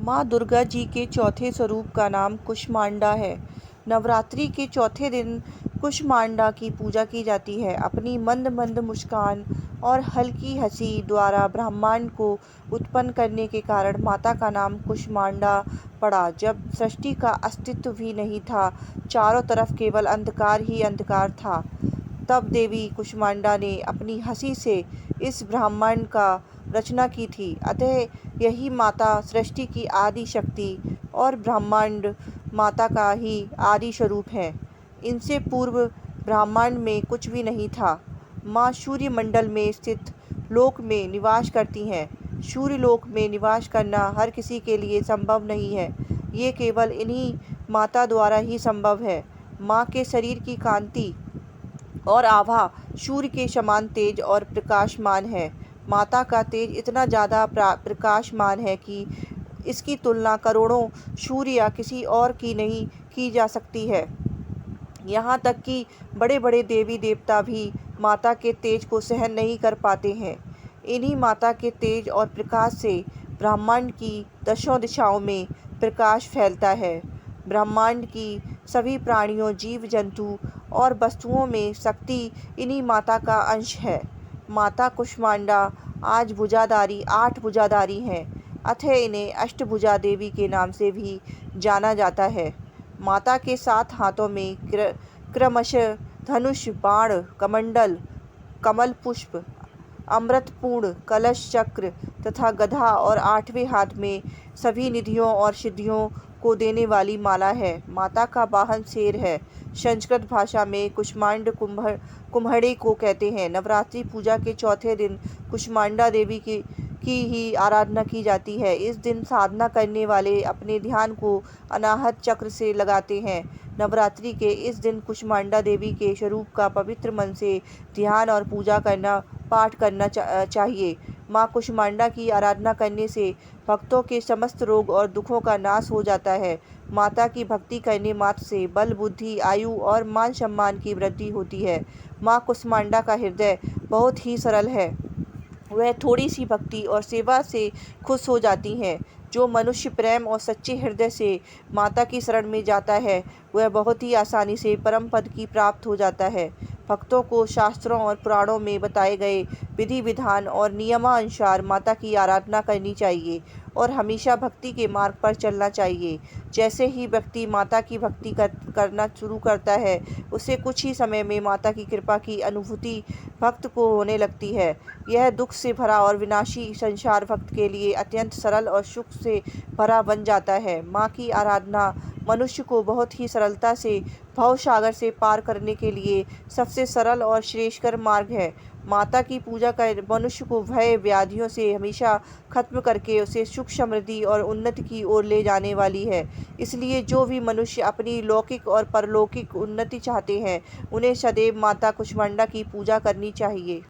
माँ दुर्गा जी के चौथे स्वरूप का नाम कुष्मांडा है। नवरात्रि के चौथे दिन कुष्मांडा की पूजा की जाती है। अपनी मंद मंद मुस्कान और हल्की हंसी द्वारा ब्रह्मांड को उत्पन्न करने के कारण माता का नाम कुष्मांडा पड़ा। जब सृष्टि का अस्तित्व भी नहीं था, चारों तरफ केवल अंधकार ही अंधकार था, तब देवी कुष्मांडा ने अपनी हंसी से इस ब्रह्मांड का रचना की थी। अतः यही माता सृष्टि की आदि शक्ति और ब्रह्मांड माता का ही आदि स्वरूप है। इनसे पूर्व ब्रह्मांड में कुछ भी नहीं था। माँ सूर्य मंडल में स्थित लोक में निवास करती हैं। सूर्य लोक में निवास करना हर किसी के लिए संभव नहीं है। ये केवल इन्हीं माता द्वारा ही संभव है। माँ के शरीर की कांति और आभा सूर्य के समान तेज और प्रकाशमान है। माता का तेज इतना ज़्यादा प्रकाशमान है कि इसकी तुलना करोड़ों सूर्य या किसी और की नहीं की जा सकती है। यहाँ तक कि बड़े बड़े देवी देवता भी माता के तेज को सहन नहीं कर पाते हैं। इन्हीं माता के तेज और प्रकाश से ब्रह्मांड की दशों दिशाओं में प्रकाश फैलता है। ब्रह्मांड की सभी प्राणियों, जीव जंतु और वस्तुओं में शक्ति इन्हीं माता का अंश है। माता कुष्मांडा आज भुजाधारी 8 भुजाधारी हैं, अतः इन्हें अष्टभुजा देवी के नाम से भी जाना जाता है। माता के 7 हाथों में क्रमशः धनुष, बाण, कमंडल, कमल पुष्प, अमृतपूर्ण कलश, चक्र तथा गदा और 8वें हाथ में सभी निधियों और सिद्धियों को देने वाली माला है। माता का वाहन शेर है। संस्कृत भाषा में कुष्मांड कुम्हड़े को कहते हैं। नवरात्रि पूजा के चौथे दिन कुष्मांडा देवी की ही आराधना की जाती है। इस दिन साधना करने वाले अपने ध्यान को अनाहत चक्र से लगाते हैं। नवरात्रि के इस दिन कुष्मांडा देवी के स्वरूप का पवित्र मन से ध्यान और पूजा करना, पाठ करना चाहिए। माँ कुष्मांडा की आराधना करने से भक्तों के समस्त रोग और दुखों का नाश हो जाता है। माता की भक्ति करने मात्र से बल, बुद्धि, आयु और मान सम्मान की वृद्धि होती है। माँ कुष्मांडा का हृदय बहुत ही सरल है। वह थोड़ी सी भक्ति और सेवा से खुश हो जाती हैं। जो मनुष्य प्रेम और सच्चे हृदय से माता की शरण में जाता है, वह बहुत ही आसानी से परम पद की प्राप्त हो जाता है। भक्तों को शास्त्रों और पुराणों में बताए गए विधि विधान और नियमानुसार माता की आराधना करनी चाहिए और हमेशा भक्ति के मार्ग पर चलना चाहिए। जैसे ही व्यक्ति माता की भक्ति करना शुरू करता है, उसे कुछ ही समय में माता की कृपा की अनुभूति भक्त को होने लगती है। यह दुख से भरा और विनाशी संसार भक्त के लिए अत्यंत सरल और सुख से भरा बन जाता है। माँ की आराधना मनुष्य को बहुत ही सरलता से भव सागर से पार करने के लिए सबसे सरल और श्रेष्ठकर मार्ग है। माता की पूजा कर मनुष्य को भय व्याधियों से हमेशा खत्म करके उसे सुख, समृद्धि और उन्नति की ओर ले जाने वाली है। इसलिए जो भी मनुष्य अपनी लौकिक और परलौकिक उन्नति चाहते हैं, उन्हें सदैव माता कुष्मांडा की पूजा करनी चाहिए।